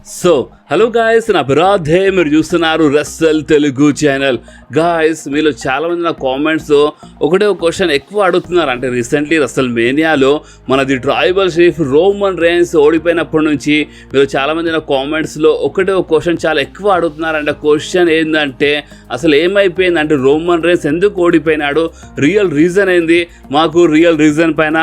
So hello guys, నా బిరాధే మీరు చూస్తున్నారు రెస్సల్ తెలుగు ఛానల్. గాయస్, మీలో చాలామంది నా కామెంట్స్ ఒకటే ఒక క్వశ్చన్ ఎక్కువ అడుగుతున్నారు. అంటే రీసెంట్లీ రెస్సల్ మేనియాలో మనది ట్రైబల్ చీఫ్ రోమన్ రేన్స్ ఓడిపోయినప్పటి నుంచి మీరు చాలామంది నా కామెంట్స్లో ఒకటే ఒక క్వశ్చన్ చాలా ఎక్కువ అడుగుతున్నారు. అంటే క్వశ్చన్ ఏంటంటే అసలు ఏమైపోయింది, అంటే రోమన్ రేన్స్ ఎందుకు ఓడిపోయినాడు, రియల్ రీజన్ ఏంది, మాకు రియల్ రీజన్ పైన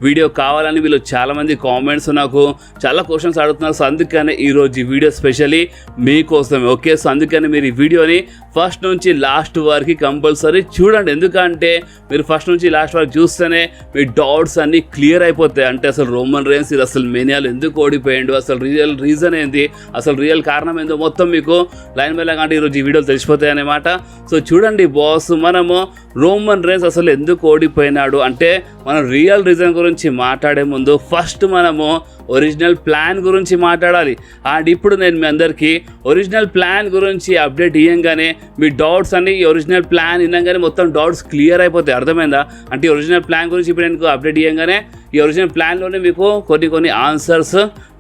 వీడియో కావాలని వీళ్ళు చాలామంది కామెంట్స్ నాకు చాలా క్వశ్చన్స్ అడుగుతున్నారు. సో అందుకనే ఈరోజు ఈ వీడియో స్పెషల్లీ మీకోసమే. ఓకే, సో అందుకని మీరు ఈ వీడియోని ఫస్ట్ నుంచి లాస్ట్ వరకు కంపల్సరీ చూడండి. ఎందుకంటే మీరు ఫస్ట్ నుంచి లాస్ట్ వరకు చూస్తేనే మీ డౌట్స్ అన్నీ క్లియర్ అయిపోతాయి. అంటే అసలు రోమన్ రేన్స్ అసలు మేనియాలో ఎందుకు ఓడిపోయిండు, అసలు రియల్ రీజన్ ఏంది, అసలు రియల్ కారణం ఏందో మొత్తం మీకు లైన్ బై లైన్ అంటే ఈరోజు ఈ వీడియోలు తెలిసిపోతాయి అన్నమాట. సో చూడండి బాస్, మనము రోమన్ రేన్స్ అసలు ఎందుకు ఓడిపోయినాడు అంటే మనం రియల్ రీజన్ గురించి మాట్లాడే ముందు ఫస్ట్ మనము ఒరిజినల్ ప్లాన్ గురించి మాట్లాడాలి. అండ్ ఇప్పుడు నేను మీ అందరికీ ఒరిజినల్ ప్లాన్ గురించి అప్డేట్ ఇవ్వగానే మీ డౌట్స్ అన్ని ఈ ఒరిజినల్ ప్లాన్ వినగానే మొత్తం డౌట్స్ క్లియర్ అయిపోతాయి. అర్థమైందా? అంటే ఈ ఒరిజినల్ ప్లాన్ గురించి ఇప్పుడు నేను అప్డేట్ ఇవ్వగానే ఈ ఒరిజినల్ ప్లాన్లోనే మీకు కొన్ని ఆన్సర్స్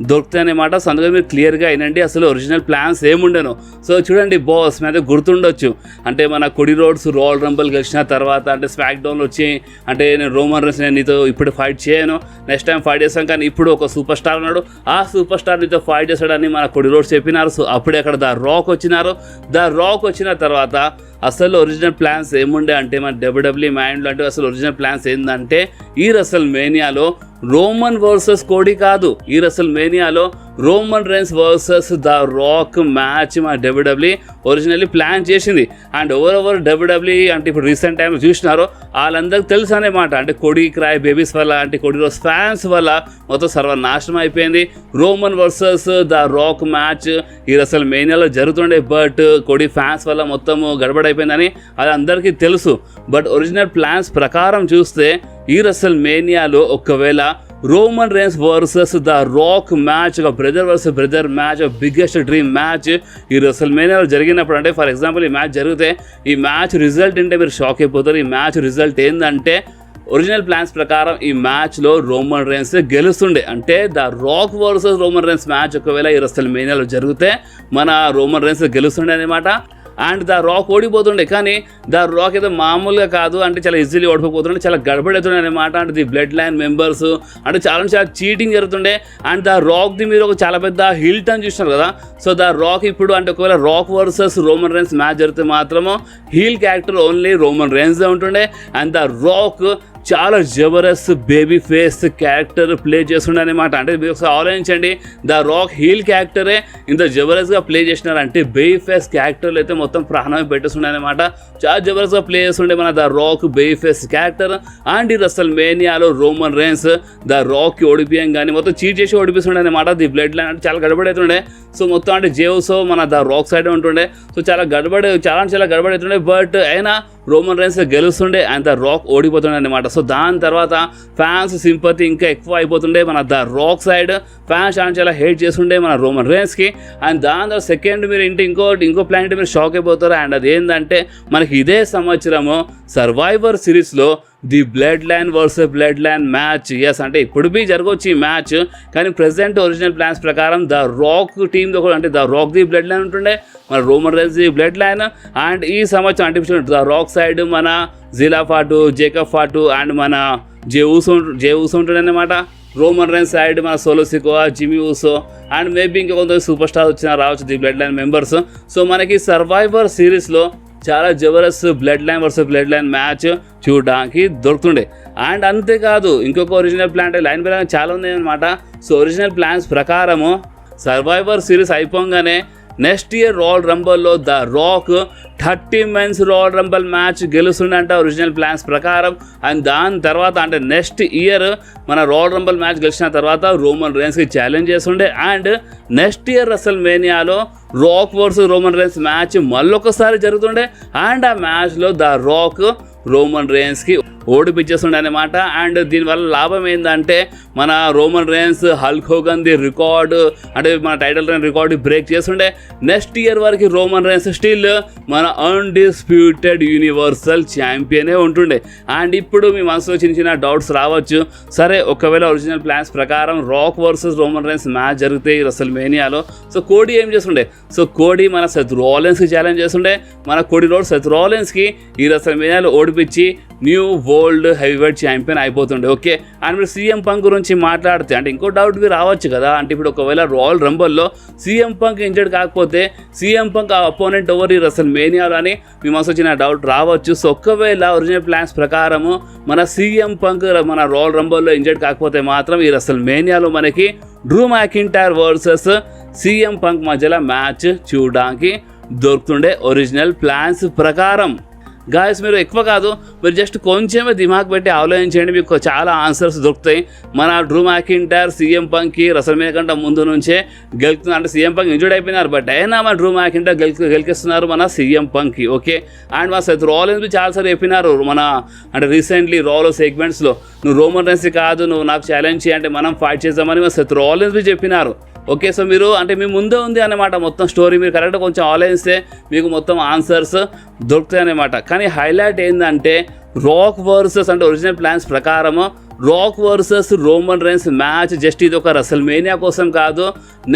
దొరుకుతాయి అన్నమాట. సో అందుకని మీరు క్లియర్గా వినండి అసలు ఒరిజినల్ ప్లాన్స్ ఏముండేను. సో చూడండి బాస్, మీద గుర్తుండొచ్చు అంటే మన కొడి రోడ్స్ రాయల్ రంబల్ గెలిచిన తర్వాత అంటే స్మాక్ డౌన్లో వచ్చి అంటే నేను రోమన్ రేన్స్ నేను నీతో ఇప్పుడు ఫైట్ చేయను, నెక్స్ట్ టైం ఫైట్ చేస్తాను, కానీ ఇప్పుడు ఒక సూపర్ స్టార్ ఉన్నాడు, ఆ సూపర్ స్టార్ నీతో ఫైట్ చేస్తాడని మన కొడి రోడ్స్ చెప్పినారు. సో అప్పుడే అక్కడ ద రాక్ వచ్చినారు. ద రాక్ వచ్చిన తర్వాత అసలు ఒరిజినల్ ప్లాన్స్ ఏముండే అంటే మన డబ్ల్యూడబ్ల్యూ మైండ్లో అంటే అసలు ఒరిజినల్ ప్లాన్స్ ఏంటంటే ఈ రెస్సల్ మేనియాలో రోమన్ వర్సెస్ కోడి కాదు, ఈ రెస్సల్ మేనియాలో Roman Reigns versus the Rock match మా డబ్ల్యూడబ్ల్యూ ఒరిజినల్లీ ప్లాన్ చేసింది. అండ్ ఓవర్ డబ్ల్యూడబ్ల్యూ అంటే ఇప్పుడు రీసెంట్ టైంలో చూసినారో వాళ్ళందరికీ తెలుసు అనేమాట. అంటే కొడి క్రాయ్ బేబీస్ వల్ల అంటే కొడి రోజ్ ఫ్యాన్స్ వల్ల మొత్తం సర్వనాశనం అయిపోయింది. Roman versus the Rock match ఈ రెస్సల్ మేనియాలో జరుగుతుండే, బట్ కొడి ఫ్యాన్స్ వల్ల మొత్తం గడబడైపోయిందని అది అందరికీ తెలుసు. బట్ ఒరిజినల్ ప్లాన్స్ ప్రకారం చూస్తే ఈ రెస్సల్ మేనియాలో ఒకవేళ Roman Reigns versus the Rock match, ఒక brother versus brother match, biggest dream match ఈ రెస్సల్ మేనియాలో జరిగినప్పుడు అంటే ఫర్ ఎగ్జాంపుల్ ఈ మ్యాచ్ జరిగితే ఈ మ్యాచ్ రిజల్ట్ అంటే మీరు షాక్ అయిపోతారు. ఈ మ్యాచ్ రిజల్ట్ ఏంటంటే ఒరిజినల్ ప్లాన్స్ ప్రకారం ఈ మ్యాచ్లో రోమన్ రేన్స్ గెలుస్తుండే. అంటే the rock versus Roman Reigns match ఒకవేళ ఈ రెస్సల్ మేనియాలో జరిగితే మన రోమన్ రేన్స్ గెలుస్తుండే అనమాట. అండ్ ద రాక్ ఓడిపోతుండే, కానీ ద రాక్ అయితే మామూలుగా కాదు, అంటే చాలా ఈజీలీ ఓడిపోతుండే, చాలా గడబడవుతుండే అనమాట. అంటే ది బ్లడ్ లైన్ మెంబర్స్ అంటే చాలా చీటింగ్ జరుగుతుండే. అండ్ ద రాక్ది మీరు ఒక చాలా పెద్ద హిల్ టర్న్ చూసినారు కదా. సో ద రాక్ ఇప్పుడు అంటే ఒకవేళ rock versus Roman Reigns match జరిగితే మాత్రము హీల్ క్యారెక్టర్ ఓన్లీ రోమన్ రేన్స్దే ఉంటుండే. అండ్ ద రాక్ చాలా Jabardasth baby face character play చేస్తుండే అనమాట. అంటే మీరు ఒకసారి ఆలోచించండి, ద రాక్ హీల్ క్యారెక్టరే ఇంత జబర్దస్త్గా ప్లే చేసినారంటే బేబీ ఫేస్ క్యారెక్టర్లు అయితే మొత్తం ప్రాణమే పెట్టేస్తుండే అనమాట. చాలా జబర్దస్త్గా ప్లే చేస్తుండే మన the rock baby face character. And ఈ రెస్సల్ మేనియాలో రోమన్ రేన్స్ ద రాక్కి ఓడిపోయాం కానీ మొత్తం చీట్ చేసి ఓడిపిస్తుండే అనమాట. ది బ్లడ్ లైన్ అంటే చాలా గడబడవుతుండే. సో మొత్తం అంటే జేవ్సో మన ద రాక్ సైడ్ ఉంటుండే. సో చాలా గడబడవుతుండే. బట్ అయినా రోమన్ రేన్స్ గెలుస్తుండే అండ్ ద రాక్ ఓడిపోతుండే అనమాట. సో దాని తర్వాత ఫ్యాన్స్ సింపతి ఇంకా ఎక్కువ అయిపోతుండే మన ద రాక్ సైడ్. ఫ్యాన్స్ చాలా హేట్ చేస్తుండే మన రోమన్ రేన్స్కి. అండ్ దాని తర్వాత సెకండ్ మీరు ఇంకో ప్లాన్ మీరు షాక్ అయిపోతారు. అండ్ అది ఏంటంటే మనకి ఇదే సంవత్సరము సర్వైవర్ సిరీస్లో the blood line versus blood line match. Yes, అంటే ఇప్పుడు బి జరగవచ్చు ఈ మ్యాచ్, కానీ ప్రెసెంట్ ఒరిజినల్ ప్లాన్స్ ప్రకారం ద రాక్ టీమ్తో కూడా అంటే the Rock the blood line ఉంటుండే, మన Roman Reigns the blood line. And ఈ సంవత్సరం అంటే ద రాక్ సైడ్ మన Zilla Fatu, Jacob Fatu and మన జే ఊసో ఉంటుండే అనమాట. రోమన్ రేన్స్ సైడ్ మన Solo Sikoa, Jimmy Uso and maybe ఇంకా కొంత సూపర్ స్టార్ రావచ్చు the blood line members. So మనకి సర్వైవర్ సిరీస్లో చాలా Jabardasth blood line versus blood line match చూడడానికి దొరుకుతుండే. అండ్ అంతేకాదు ఇంకొక ఒరిజినల్ ప్లాన్ లైన్ పై చాలా ఉన్నాయి అనమాట. సో ఒరిజినల్ ప్లాన్స్ ప్రకారము సర్వైవర్ సిరీస్ అయిపోగానే నెక్స్ట్ ఇయర్ రాయల్ రంబల్లో the Rock 30 men's Royal Rumble match గెలుస్తుండంట ఒరిజినల్ ప్లాన్స్ ప్రకారం. అండ్ దాని తర్వాత అంటే నెక్స్ట్ ఇయర్ మన రాయల్ రంబల్ మ్యాచ్ గెలిచిన తర్వాత రోమన్ రేన్స్కి ఛాలెంజ్ చేస్తుండే. అండ్ నెక్స్ట్ ఇయర్ రెస్సల్ మేనియాలో Rock versus Roman Reigns match మళ్ళొకసారి జరుగుతుండే. అండ్ ఆ మ్యాచ్లో ద రాక్ రోమన్ రేన్స్కి ఓడిపించేస్తుండే అనమాట. అండ్ దీనివల్ల లాభం ఏంటంటే మన రోమన్ రేన్స్ హల్క్ హోగన్ది రికార్డు అంటే మన టైటిల్ రేన్ రికార్డు బ్రేక్ చేస్తుండే. నెక్స్ట్ ఇయర్ వరకు రోమన్ రేన్స్ స్టిల్ మన అన్డిస్ప్యూటెడ్ యూనివర్సల్ ఛాంపియనే ఉంటుండే. అండ్ ఇప్పుడు మీ మనసులో చిన్న చిన్న డౌట్స్ రావచ్చు, సరే ఒకవేళ ఒరిజినల్ ప్లాన్స్ ప్రకారం Rock versus Roman Reigns match జరిగితే ఈ రెసల్మేనియాలో, సో కోడీ ఏం చేస్తుండే, సో కోడీ మన సెత్ రాలిన్స్కి ఛాలెంజ్ చేస్తుండే. మన కోడీ రోడ్స్ సెత్ రాలిన్స్కి ఈ రెసల్మేనియాలో ఓడిపించి న్యూ వరల్డ్ హెవీవెయిట్ ఛాంపియన్ అయిపోతుండే. ఓకే, అండ్ మీరు సీఎం పంక్ గురించి మాట్లాడితే అంటే ఇంకో డౌట్ మీరు రావచ్చు కదా, అంటే ఇప్పుడు ఒకవేళ రాయల్ రంబల్లో సీఎం పంక్ ఇంజర్డ్ కాకపోతే సీఎం పంక్ ఆ అపోనెంట్ ఎవరు ఈ రెసల్మేనియాలో అని మీ మనసు వచ్చిన డౌట్ రావచ్చు. సో ఒకవేళ ఒరిజినల్ ప్లాన్స్ ప్రకారము మన సీఎం పంక్ మన రాయల్ రంబల్లో ఇంజర్డ్ కాకపోతే మాత్రం ఈ రెసల్మేనియాలో మనకి Drew McIntyre versus CM punk మధ్యలో మ్యాచ్ చూడడానికి దొరుకుతుండే ఒరిజినల్ ప్లాన్స్ ప్రకారం. గాయస్ మీరు ఎక్కువ కాదు, మీరు జస్ట్ కొంచెమే దిమాగ్ పెట్టి ఆలోచించండి, మీకు చాలా ఆన్సర్స్ దొరుకుతాయి. మన డ్రూ మ్యాకింటైర్ సీఎం పంక్కి రెసల్మేనియా కంటే ముందు నుంచే గెలుస్తున్నారు. అంటే సీఎం పంక్ ఇంజర్డ్ అయిపోయినారు, బట్ అయినా మన డ్రూ మ్యాకింటైర్ గెలికిస్తున్నారు మన సీఎం పంక్కి. ఓకే, అండ్ మన సెత్ రాలిన్స్ చాలాసార్లు చెప్పినారు మన అంటే రీసెంట్లీ రాలో సెగ్మెంట్స్లో, నువ్వు రోమన్ రేన్స్ కాదు నువ్వు నాకు ఛాలెంజ్ చేయంటే మనం ఫైట్ చేద్దామని మన సెత్ రాలిన్స్ చెప్పినారు. ఓకే, సో మీరు అంటే మీ ముందే ఉంది అన్నమాట మొత్తం స్టోరీ, మీరు కరెక్ట్గా కొంచెం ఆలోచిస్తే మీకు మొత్తం ఆన్సర్స్ దొరుకుతాయి అన్నమాట. కానీ హైలైట్ ఏంటంటే రాక్ వర్సెస్ అంటే ఒరిజినల్ ప్లాన్స్ ప్రకారము rock versus Roman Reigns match just ఇది ఒక రెసల్మేనియా కోసం కాదు,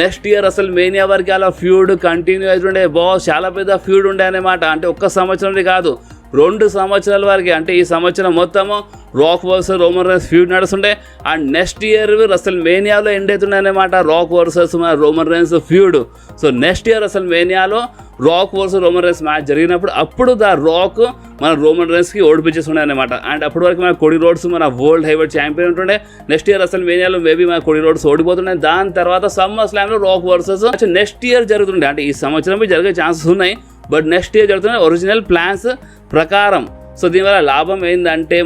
నెక్స్ట్ ఇయర్ రెసల్మేనియా వరకు అలా ఫ్యూడ్ కంటిన్యూ అవుతుండే. బాస్ చాలా పెద్ద ఫ్యూడ్ ఉండే అన్నమాట. అంటే ఒక్క సంవత్సరం కాదు 2 సంవత్సరాల వరకు, అంటే ఈ సంవత్సరం మొత్తము Rock versus Roman Reigns feud నడుస్తుండే. అండ్ నెక్స్ట్ ఇయర్ రెసల్మేనియాలో ఎండ్ అవుతుండే అనమాట రాక్ వర్సెస్ మన Roman Reigns feud. So next year రెసల్మేనియాలో Rock versus Roman Reigns match జరిగినప్పుడు అప్పుడు ద రాక్ మన రోమన్ రేన్స్కి ఓడిపించేస్తుండే అనమాట. అండ్ అప్పటి వరకు మన కోడీ రోడ్స్ మన వరల్డ్ హెవీవెయిట్ ఛాంపియన్ ఉంటుండే. నెక్స్ట్ ఇయర్ రెసల్మేనియాలో మేబీ మన కోడీ రోడ్స్ ఓడిపోతుండే. దాని తర్వాత సమ్మర్ స్లామ్లో రాక్ వర్సెస్ నెక్స్ట్ ఇయర్ జరుగుతుండే. అంటే ఈ సంవత్సరం జరిగే ఛాన్సెస్ ఉన్నాయి, బట్ నెక్స్ట్ ఇయర్ జరుగుతుండే ఒరిజినల్ ప్లాన్స్ ప్రకారం. సో దీనివల్ల లాభం ఏంటంటే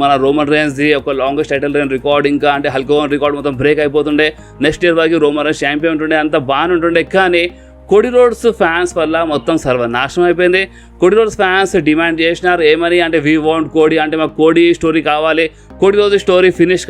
మన రోమన్ రేన్స్ది ఒక లాంగెస్ట్ టైటిల్ రేన్ రికార్డ్ ఇంకా అంటే హల్క్ హోగన్ రికార్డ్ మొత్తం బ్రేక్ అయిపోతుండే. నెక్స్ట్ ఇయర్ వరకు రోమన్ రేన్స్ ఛాంపియన్ ఉంటుండే, అంత బాగానే ఉంటుండే. కానీ కోడీ రోడ్స్ ఫ్యాన్స్ వల్ల మొత్తం సర్వనాశనం అయిపోయింది. కోడీ రోడ్స్ ఫ్యాన్స్ డిమాండ్ చేసినారు ఏమని అంటే వీ వాంట్ కోడీ, అంటే మాకు కోడీ స్టోరీ కావాలి, కోడీ రోజు స్టోరీ ఫినిష్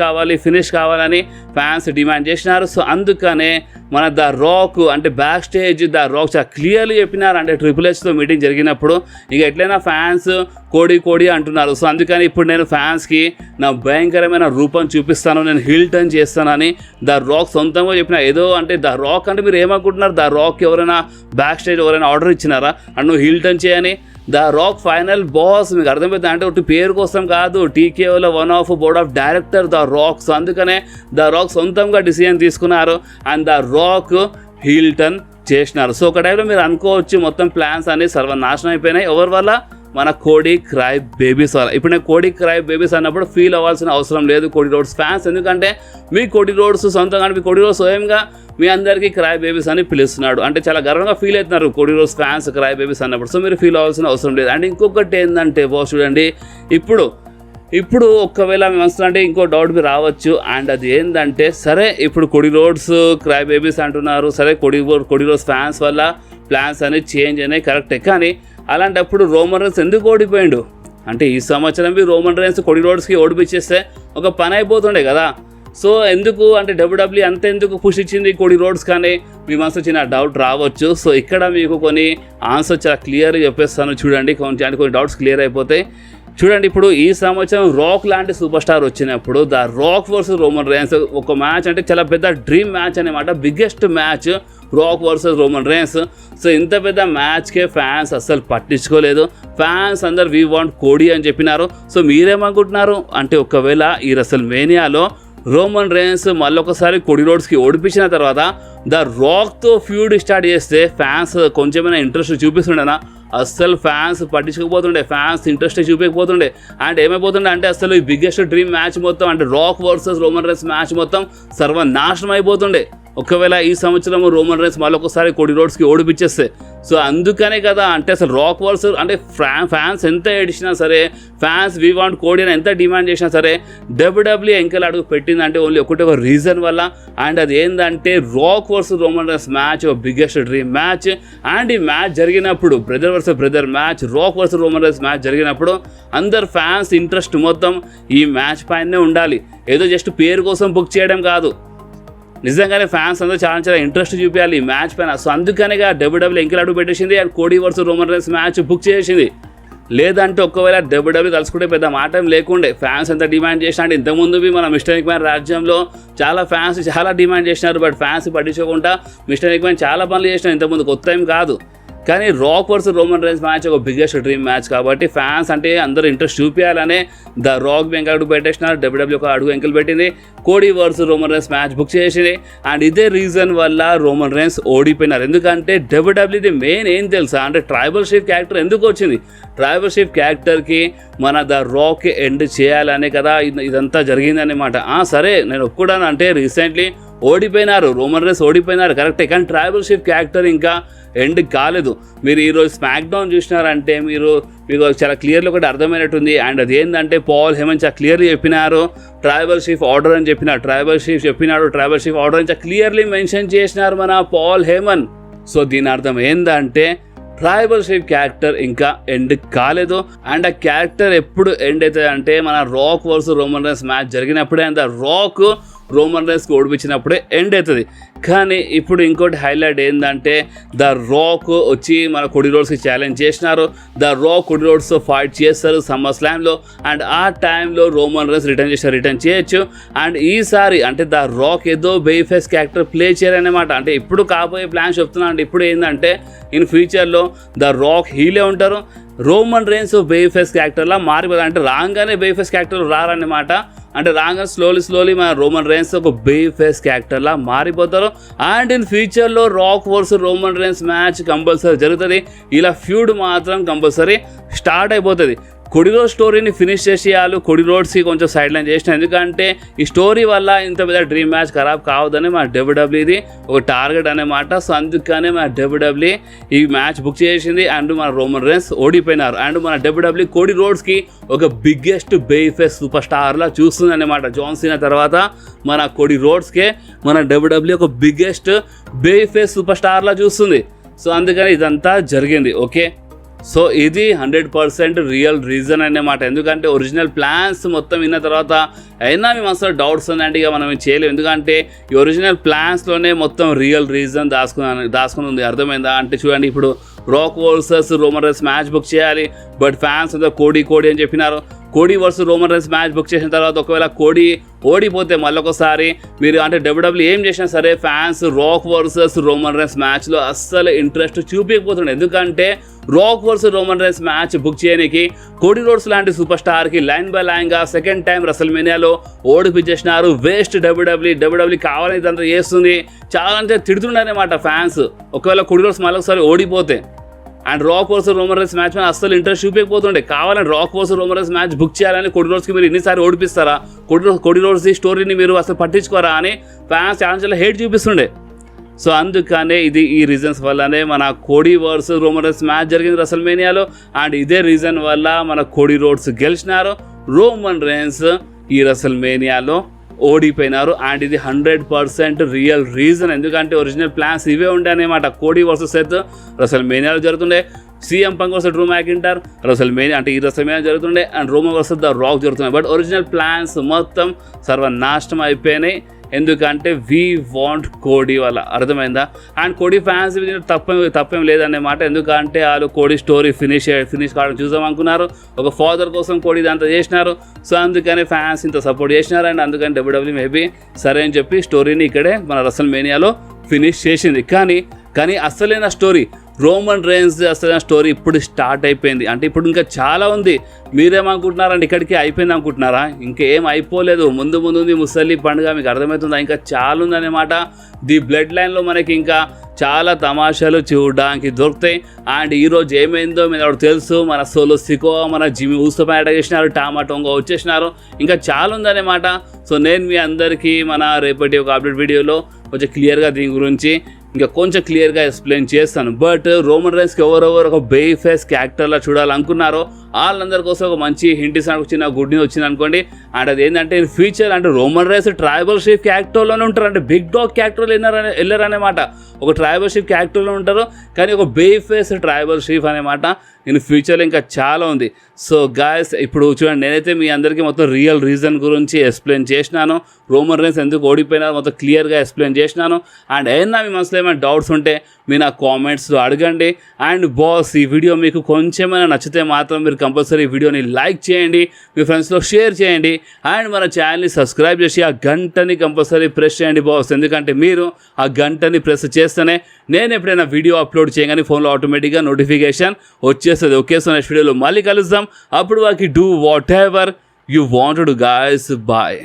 కావాలని ఫ్యాన్స్ డిమాండ్ చేసినారు. సో అందుకనే మన ద రాక్ అంటే బ్యాక్ స్టేజ్ ద రాక్ చాలా క్లియర్లీ చెప్పినారు. అంటే ట్రిపుల్ హెచ్తో మీటింగ్ జరిగినప్పుడు ఇక ఎట్లయినా ఫ్యాన్స్ కోడీ అంటున్నారు. సో అందుకని ఇప్పుడు నేను ఫ్యాన్స్కి నా భయంకరమైన రూపం చూపిస్తాను, నేను హిల్ టర్న్ చేస్తానని ద రాక్ సొంతంగా చెప్పిన. ఏదో అంటే ద రాక్ అంటే మీరు ఏమనుకుంటున్నారు, ద రాక్ ఎవరైనా బ్యాక్ స్టేజ్ ఎవరైనా ఆర్డర్ ఇచ్చినారా అండ్ నువ్వు హిల్ టర్న్ చేయని? ద రాక్ ఫైనల్ బాస్, మీకు అర్థమైంది అంటే ఒకటి పేరు కోసం కాదు, టీకేఓలో one of board of director the Rock. So అందుకనే ద రాక్ సొంతంగా డిసిజన్ తీసుకున్నారు and the Rock heel turn చేసినారు. సో ఒక టైంలో మీరు అనుకోవచ్చు మొత్తం ప్లాన్స్ అనేవి సర్వనాశనం అయిపోయినాయి. ఎవరి వల్ల? మన కోడీ క్రై బేబీస్ వల్ల. ఇప్పుడు నేను కోడీ క్రై బేబీస్ అన్నప్పుడు ఫీల్ అవ్వాల్సిన అవసరం లేదు కోడీ రోడ్స్ ఫ్యాన్స్, ఎందుకంటే మీ కోడీ రోడ్స్ సొంతంగా మీ కోడీ రోడ్స్ స్వయంగా మీ అందరికీ క్రై బేబీస్ అని పిలుస్తున్నాడు. అంటే చాలా గర్వంగా ఫీల్ అవుతున్నారు Cody roads fans cry babies అన్నప్పుడు. సో మీరు ఫీల్ అవ్వాల్సిన అవసరం లేదు. అండ్ ఇంకొకటి ఏంటంటే బాస్ చూడండి, ఇప్పుడు ఒకవేళ మీ మనసులో అంటే ఇంకో డౌట్ మీ రావచ్చు. అండ్ అది ఏంటంటే సరే ఇప్పుడు కోడీ రోడ్స్ క్రై బేబీస్ అంటున్నారు, సరే కోడీ రోడ్స్ ఫ్యాన్స్ వల్ల ప్లాన్స్ అనేవి చేంజ్ అయినాయి కరెక్టే. కానీ అలాంటప్పుడు రోమన్ రేన్స్ ఎందుకు ఓడిపోయిండు అంటే ఈ సంవత్సరం రోమన్ రేన్స్ కోడీ రోడ్స్కి ఓడిపించేస్తే ఒక పని అయిపోతుండే కదా. సో ఎందుకు అంటే డబ్ల్యూడబ్ల్యూ అంత ఎందుకు పుష్ ఇచ్చింది కోడీ రోడ్స్ కానీ మీ మనసు చిన్న డౌట్ రావచ్చు. సో ఇక్కడ మీకు కొన్ని ఆన్సర్ చాలా క్లియర్గా చెప్పేస్తాను చూడండి, కొన్ని డౌట్స్ క్లియర్ అయిపోతాయి. చూడండి, ఇప్పుడు ఈ సంవత్సరం రాక్ లాంటి సూపర్ స్టార్ వచ్చినప్పుడు the rock versus Roman rains ఒక మ్యాచ్ అంటే చాలా పెద్ద డ్రీమ్ మ్యాచ్ అనమాట, biggest match rock versus Roman rains. So ఇంత పెద్ద మ్యాచ్కే ఫ్యాన్స్ అస్సలు పట్టించుకోలేదు. ఫ్యాన్స్ అందరు వీ వాంట్ కోడీ అని చెప్పినారు. సో మీరేమనుకుంటున్నారు అంటే ఒకవేళ ఈ రెసల్మేనియాలో రోమన్ రేన్స్ మళ్ళొకసారి కోడీ రోడ్స్కి ఓడిపించిన తర్వాత ద రాక్తో ఫ్యూడ్ స్టార్ట్ చేస్తే ఫ్యాన్స్ కొంచెమైనా ఇంట్రెస్ట్ చూపిస్తుండేనా? అస్సలు ఫ్యాన్స్ పట్టించుకోపోతుండే, ఫ్యాన్స్ ఇంట్రెస్ట్ చూపించకపోతుండే. అండ్ ఏమైపోతుండే అంటే అసలు ఈ బిగ్గెస్ట్ డ్రీమ్ మ్యాచ్ మొత్తం అంటే rock versus Roman Reigns match మొత్తం సర్వనాశనం అయిపోతుండే. ఒకవేళ ఈ సంవత్సరం రోమన్ రైన్స్ మళ్ళొకసారి కోడి రోడ్స్కి ఓడిపించేస్తే. సో అందుకనే కదా అంటే అసలు రాక్ వర్సెస్ అంటే ఫ్యాన్స్ ఎంత ఏడిచినా సరే, ఫ్యాన్స్ వీ వాంట్ కోడి అని ఎంత డిమాండ్ చేసినా సరే డబ్ల్యూడబ్ల్యూ ఎంకల్ అడుగు పెట్టిందంటే ఓన్లీ ఒక రీజన్ వల్ల. అండ్ అది ఏంటంటే rock versus Roman Reigns match biggest dream match. And ఈ మ్యాచ్ జరిగినప్పుడు brother versus brother match, rock versus Roman Reigns match జరిగినప్పుడు అందరు ఫ్యాన్స్ ఇంట్రెస్ట్ మొత్తం ఈ మ్యాచ్ పైనే ఉండాలి. ఏదో జస్ట్ పేరు కోసం బుక్ చేయడం కాదు, నిజంగానే ఫ్యాన్స్ అందరూ చాలా ఇంట్రెస్ట్ చూపించాలి ఈ మ్యాచ్ పైన. సో అందుకనే డబ్ల్యూడబ్ల్యూ ఎంకల్ అడుగు పెట్టేసింది అండ్ కోడి versus Roman Reigns match book చేసింది. లేదంటే ఒకవేళ డబ్ల్యూడబ్ల్యూ తలుచుకుంటే పెద్ద మాట లేకుండే. ఫ్యాన్స్ ఎంత డిమాండ్ చేసినా అంటే ఇంతకుముందు మన మిస్టర్ నిక్మ్యాన్ రాజ్యంలో చాలా ఫ్యాన్స్ చాలా డిమాండ్ చేసినారు, బట్ ఫ్యాన్స్ పట్టించుకోకుండా మిస్టర్ నిక్మ్యాన్ చాలా పనులు చేసినారు, ఇంతకుముందు కొత్త ఏం కాదు. కానీ rock versus Roman Reigns match ఒక బిగ్గెస్ట్ డ్రీమ్ మ్యాచ్ కాబట్టి ఫ్యాన్స్ అంటే అందరూ ఇంట్రెస్ట్ చూపించాలనే ద రాక్ ఎంకల్ అడుగు పెట్టేసినారు, డబ్ల్యూడబ్ల్యూ ఒక అడుగు ఎంకల్ పెట్టింది, కోడి versus Roman Reigns match book చేసింది. అండ్ ఇదే రీజన్ వల్ల రోమన్ రైన్స్ ఓడిపోయినారు. ఎందుకంటే డబ్ల్యూడబ్ల్యూది మెయిన్ ఏం తెలుసా అంటే ట్రైబల్ షీఫ్ క్యారెక్టర్ ఎందుకు వచ్చింది. ట్రైబల్ షీఫ్ క్యారెక్టర్కి మన ద రాక్ ఎండ్ చేయాలనే కదా ఇదంతా జరిగిందన్నమాట. సరే నేను ఒప్పుకున్నాను అంటే రీసెంట్లీ ఓడిపోయినారు, రోమన్ రైన్స్ ఓడిపోయినారు కరెక్టే, కానీ ట్రైబల్ షీఫ్ క్యారెక్టర్ ఇంకా ఎండ్ కాలేదు. మీరు ఈరోజు స్మాక్ డౌన్ చూసినారంటే మీకు చాలా క్లియర్లీ ఒకటి అర్థమైనట్టుంది. అండ్ అది ఏంటంటే పాల్ హేమన్ చాలా క్లియర్లీ చెప్పినారు ట్రైబల్ షీఫ్ ఆర్డర్ అని చెప్పినారు, ట్రైబల్ షీఫ్ ఆర్డర్ అని చాలా క్లియర్లీ మెన్షన్ చేసినారు మన పాల్ హేమన్. సో దీని అర్థం ఏంటంటే ట్రైబల్ షీఫ్ క్యారెక్టర్ ఇంకా ఎండ్ కాలేదు. అండ్ ఆ క్యారెక్టర్ ఎప్పుడు ఎండ్ అవుతుంది అంటే మన Rock versus Roman Reigns match జరిగినప్పుడే, అండ్ రాక్ రోమన్ రైన్స్కి ఓడిపించినప్పుడే ఎండ్ అవుతుంది. కానీ ఇప్పుడు ఇంకోటి హైలైట్ ఏంటంటే ద రాక్ వచ్చి మన కోడి రోడ్స్కి ఛాలెంజ్ చేసినారు. ద రాక్ కోడి రోడ్స్తో ఫైట్ చేస్తారు సమ్మర్ స్లామ్లో. అండ్ ఆ టైంలో రోమన్ రైన్స్ రిటర్న్ చేయొచ్చు. అండ్ ఈసారి అంటే ద రాక్ ఏదో బేబీ ఫేస్ క్యారెక్టర్ ప్లే చేయాలన్నమాట. అంటే ఇప్పుడు కాబోయే ప్లాన్ చెప్తున్నాను. అంటే ఇప్పుడు ఏంటంటే ఇన్ ఫ్యూచర్లో ద రాక్ హీలే ఉంటారు, రోమన్ రైన్స్ బేబీ ఫేస్ క్యారెక్టర్లా మారిపోతారు. అంటే రాగానే బేబీ ఫేస్ క్యారెక్టర్ రారన్నమాట. అంటే రాగా స్లోలీ మన రోమన్ రైన్స్ ఒక బేబీ ఫేస్ క్యారెక్టర్లా మారిపోతారు. అండ్ ఇన్ ఫ్యూచర్లో rock versus Roman Reigns match compulsory జరుగుతుంది. ఇలా ఫ్యూడ్ మాత్రం కంపల్సరీ స్టార్ట్ అయిపోతుంది. కోడి రోడ్ స్టోరీని ఫినిష్ చేసేయాలి, కోడి రోడ్స్కి కొంచెం సైడ్ లైన్ చేసిన, ఎందుకంటే ఈ స్టోరీ వల్ల ఇంత పెద్ద డ్రీమ్ మ్యాచ్ ఖరాబ్ కావద్దని మన డబ్ల్యూడబ్ల్యూది ఒక టార్గెట్ అన్నమాట. సో అందుకనే మన డబ్ల్యూడబ్ల్యూ ఈ మ్యాచ్ బుక్ చేసింది. అండ్ మన రోమన్ రైన్స్ ఓడిపోయినారు. అండ్ మన డబ్ల్యూడబ్ల్యూ కోడి రోడ్స్కి ఒక బిగ్గెస్ట్ బేబీ ఫేస్ సూపర్ స్టార్లా చూస్తుంది అన్నమాట. జాన్ సీనా తర్వాత మన కోడి రోడ్స్కే మన డబ్ల్యూడబ్ల్యూ ఒక బిగ్గెస్ట్ బేబీ ఫేస్ సూపర్ స్టార్లా చూస్తుంది. సో అందుకని ఇదంతా జరిగింది. ఓకే, సో ఇది 100% రియల్ రీజన్ అన్నమాట. ఎందుకంటే ఒరిజినల్ ప్లాన్స్ మొత్తం విన్న తర్వాత అయినా మేము అసలు డౌట్స్ ఉన్నాయంటే ఇక మనం చేయలేము. ఎందుకంటే ఈ ఒరిజినల్ ప్లాన్స్లోనే మొత్తం రియల్ రీజన్ దాచుకుని ఉంది. అర్థమైందా? అంటే చూడండి, ఇప్పుడు rock versus Roman Reigns match book చేయాలి, బట్ ఫ్యాన్స్ అంతా కోడి అని చెప్పినారు. కోడి versus Roman Reigns match book చేసిన తర్వాత ఒకవేళ కోడి ఓడిపోతే మళ్ళొకసారి మీరు అంటే డబ్ల్యూడబ్ల్యూ ఏం చేసినా సరే fans rock versus Roman rains మ్యాచ్లో అస్సలు ఇంట్రెస్ట్ చూపించకపోతుండే. ఎందుకంటే rock versus Roman Reigns match book చేయడానికి కోడి రోడ్స్ లాంటి సూపర్ స్టార్కి లైన్ బై లైన్గా సెకండ్ టైం రెసల్మేనియాలో ఓడిపించేసినారు. వేస్ట్ డబ్ల్యూడబ్ల్యూ కావాలని ఇదంతా చేస్తుంది, చాలా అంటే తిడుతుండనమాట ఫ్యాన్స్ ఒకవేళ కోడి రోడ్స్ మళ్ళొకసారి ఓడిపోతే. And rock versus Roman Reigns match మీద అస్సలు ఇంట్రెస్ట్ చూపించకపోతుండే. కావాలని rock versus Roman Reigns match book చేయాలని కోడి రోడ్స్కి మీరు ఎన్నిసార్లు ఓడిపిస్తారా, కోడి రోడ్స్ ఈ స్టోరీని మీరు అసలు పట్టించుకోరా అని ఫ్యాన్స్ చాలా హేట్ చూపిస్తుండే. సో అందుకనే ఈ రీజన్స్ వల్లనే మన కోడి వర్సెస్ రోమన్ రైన్స్ మ్యాచ్ జరిగింది రెసల్మేనియాలో. అండ్ ఇదే రీజన్ వల్ల మన కోడి రోడ్స్ గెలిచినారు, రోమన్ రైన్స్ ఈ రెసల్మేనియాలో ఓడిపోయినారు. అండ్ ఇది 100% రియల్ రీజన్. ఎందుకంటే ఒరిజినల్ ప్లాన్స్ ఇవే ఉండే అనమాట. కోడి వర్సెస్ సెత్ రెసల్మేనియాలో జరుగుతుండే, CM Punk versus Drew McIntyre WrestleMania అంటే ఈ రెసల్మేనియా జరుగుతుండే, and Roman versus the Rock జరుగుతుండే. బట్ ఒరిజినల్ ప్లాన్స్ మొత్తం సర్వనాశనం అయిపోయినాయి. ఎందుకంటే వీ వాంట్ కోడి వల్ల. అర్థమైందా? అండ్ కోడి ఫ్యాన్స్ తప్పేం లేదన్నమాట. ఎందుకంటే వాళ్ళు కోడి స్టోరీ ఫినిష్ కావడం చూద్దాం అనుకున్నారు, ఒక ఫాదర్ కోసం కోడి ఇదంతా చేసినారు. సో అందుకని ఫ్యాన్స్ ఇంత సపోర్ట్ చేసినారు. అండ్ అందుకని డబ్ల్యూడబ్ల్యూ మేబీ సరే అని చెప్పి స్టోరీని ఇక్కడే మన రెసల్మేనియాలో ఫినిష్ చేసింది. కానీ అసలైన స్టోరీ రోమన్ రైన్స్ అసలైన స్టోరీ ఇప్పుడు స్టార్ట్ అయిపోయింది. అంటే ఇప్పుడు ఇంకా చాలా ఉంది. మీరేమనుకుంటున్నారంటే ఇక్కడికి అయిపోయింది అనుకుంటున్నారా? ఇంకేం అయిపోలేదు, ముందు ఉంది ముసలి పండుగ. మీకు అర్థమవుతుందా? ఇంకా చాలా ఉందన్నమాట. ది బ్లడ్ లైన్లో మనకి ఇంకా చాలా తమాషాలు చూడడానికి దొరుకుతాయి. అండ్ ఈరోజు ఏమైందో మీరు తెలుసు, మన సోలో సికో మన జిమ్మి ఊసపై అటాక్ చేసినారు, టామాటోంగా వచ్చేసినారు, ఇంకా చాలా ఉందన్నమాట. సో నేను మీ అందరికీ మన రేపటి ఒక అప్డేట్ వీడియోలో కొంచెం క్లియర్గా దీని గురించి ఇంకా కొంచెం క్లియర్గా ఎక్స్ప్లెయిన్ చేస్తాను. బట్ రోమన్ రైన్స్కి ఎవరెవరు ఒక బేబీ ఫేస్ క్యారెక్టర్లా చూడాలనుకున్నారో వాళ్ళందరి కోసం ఒక మంచి హింట్ ఇస్తాను, చిన్న గుడ్ న్యూస్ వచ్చింది అనుకోండి. అండ్ అది ఏంటంటే ఇన్ ఫ్యూచర్ అంటే రోమన్ రైన్స్ ట్రైబల్ షీఫ్ క్యారెక్టర్లోనే ఉంటారు, అంటే బిగ్ డాగ్ క్యారెక్టర్లో వెళ్ళారనేమాట. ఒక ట్రైబల్ షీఫ్ క్యారెక్టర్లో ఉంటారు కానీ ఒక బేబీ ఫేస్ ట్రైబల్ షీఫ్ అనేమాట. ఇన్ ఫ్యూచర్లో ఇంకా చాలా ఉంది. సో గాయస్ ఇప్పుడు చూడండి, నేనైతే మీ అందరికీ మొత్తం రియల్ రీజన్ గురించి ఎక్స్ప్లెయిన్ చేసినాను. రోమన్ రైన్స్ ఎందుకు ఓడిపోయినా మొత్తం క్లియర్గా ఎక్స్ప్లెయిన్ చేసినాను. అండ్ ఏదైనా మీ మనసులో ఏమైనా డౌట్స్ ఉంటే మీరు నా కామెంట్స్లో అడగండి. అండ్ బాస్ ఈ వీడియో మీకు కొంచెమైనా నచ్చితే మాత్రం మీరు కంపల్సరీ వీడియోని లైక్ చేయండి, మీ ఫ్రెండ్స్లో షేర్ చేయండి. అండ్ మన ఛానల్ని సబ్స్క్రైబ్ చేసి ఆ గంటని కంపల్సరీ ప్రెస్ చేయండి బాస్. ఎందుకంటే మీరు ఆ గంటని ప్రెస్ చేస్తేనే నేను ఎప్పుడైనా వీడియో అప్లోడ్ చేయగానే ఫోన్లో ఆటోమేటిక్గా నోటిఫికేషన్ వచ్చేస్తుంది. ఓకే, సో నెక్స్ట్ వీడియోలో మళ్ళీ కలుద్దాం. అప్పుడు వాకి do whatever you want to guys. Bye.